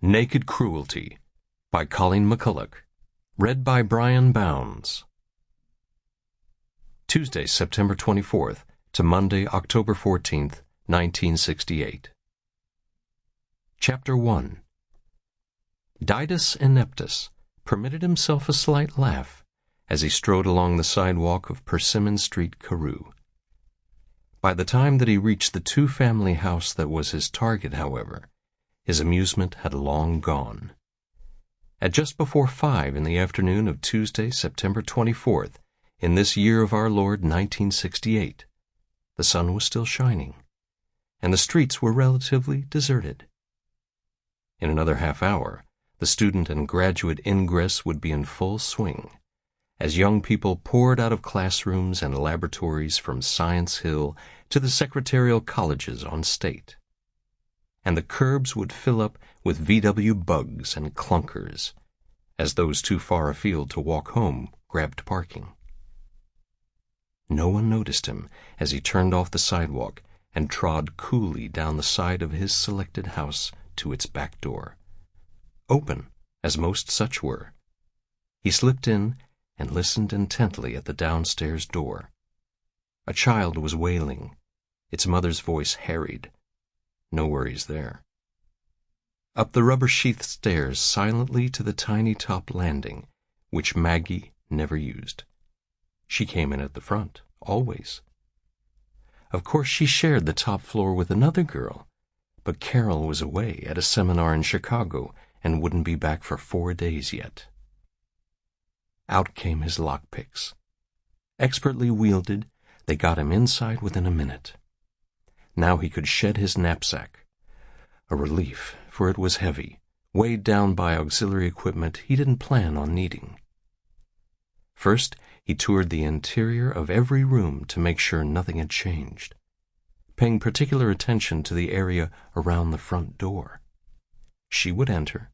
Naked Cruelty by Colleen McCullough. Read by Bryan Bounds. Tuesday, September 24th to Monday, October 14th, 1968. Chapter 1. Didas Ineptus permitted himself a slight laugh as he strode along the sidewalk of Persimmon Street, Carew. By the time that he reached the two-family house that was his target, however, his amusement had long gone. At just before 5 in the afternoon of Tuesday, September 24th, in this year of our Lord 1968, the sun was still shining, and the streets were relatively deserted. In another half hour, the student and graduate ingress would be in full swing, as young people poured out of classrooms and laboratories from Science Hill to the secretarial colleges on State. And the curbs would fill up with VW bugs and clunkers, as those too far afield to walk home grabbed parking. No one noticed him as he turned off the sidewalk and trod coolly down the side of his selected house to its back door, open as most such were. He slipped in and listened intently at the downstairs door. A child was wailing, its mother's voice harried. No worries there. Up the rubber-sheathed stairs silently to the tiny top landing, which Maggie never used. She came in at the front, always. Of course she shared the top floor with another girl, but Carol was away at a seminar in Chicago and wouldn't be back for 4 days yet. Out came his lockpicks. Expertly wielded, they got him inside within a minute. Now he could shed his knapsack. A relief, for it was heavy, weighed down by auxiliary equipment he didn't plan on needing. First, he toured the interior of every room to make sure nothing had changed, paying particular attention to the area around the front door. She would enter,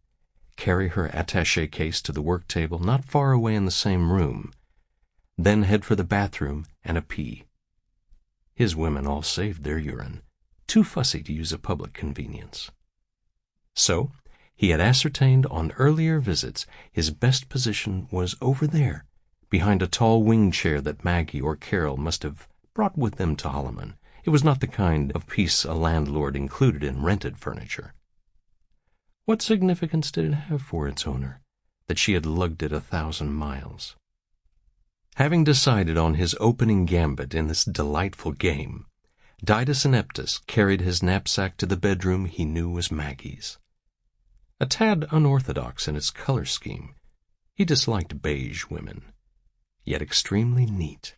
carry her attaché case to the work table not far away in the same room, then head for the bathroom and a pee. His women all saved their urine, too fussy to use a public convenience. So, he had ascertained on earlier visits his best position was over there, behind a tall wing chair that Maggie or Carol must have brought with them to Holloman. It was not the kind of piece a landlord included in rented furniture. What significance did it have for its owner that she had lugged it 1,000 miles? Having decided on his opening gambit in this delightful game, Didas Ineptus carried his knapsack to the bedroom he knew was Maggie's. A tad unorthodox in its color scheme, he disliked beige women, yet extremely neat.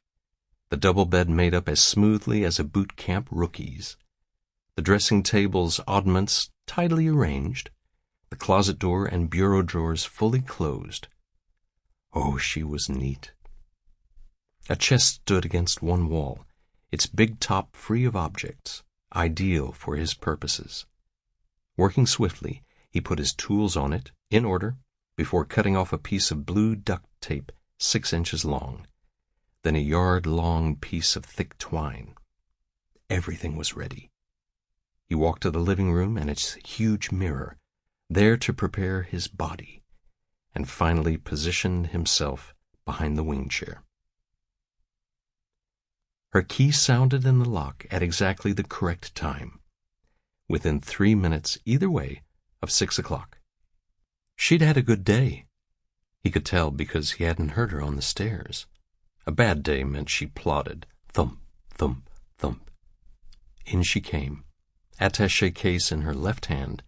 The double bed made up as smoothly as a boot camp rookie's. The dressing table's oddments tidily arranged, the closet door and bureau drawers fully closed. Oh, she was neat. A chest stood against one wall, its big top free of objects, ideal for his purposes. Working swiftly, he put his tools on it, in order, before cutting off a piece of blue duct tape 6 inches long, then a yard-long piece of thick twine. Everything was ready. He walked to the living room and its huge mirror, there to prepare his body, and finally positioned himself behind the wing chair. Her key sounded in the lock at exactly the correct time, within 3 minutes either way of 6 o'clock. She'd had a good day. He could tell because he hadn't heard her on the stairs. A bad day meant she plodded, thump, thump, thump. In she came, attaché case in her left hand,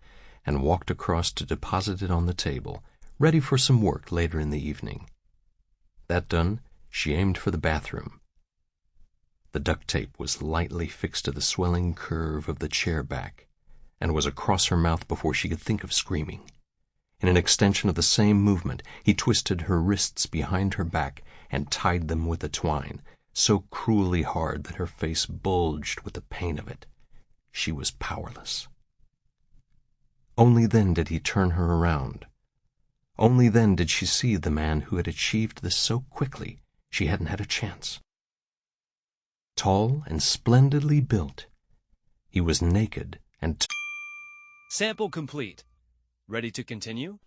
and walked across to deposit it on the table, ready for some work later in the evening. That done, she aimed for the bathroom. The duct tape was lightly fixed to the swelling curve of the chair back, and was across her mouth before she could think of screaming. In an extension of the same movement, he twisted her wrists behind her back and tied them with the twine, so cruelly hard that her face bulged with the pain of it. She was powerless. Only then did he turn her around. Only then did she see the man who had achieved this so quickly she hadn't had a chance. Tall and splendidly built, he was naked and Sample complete. Ready to continue?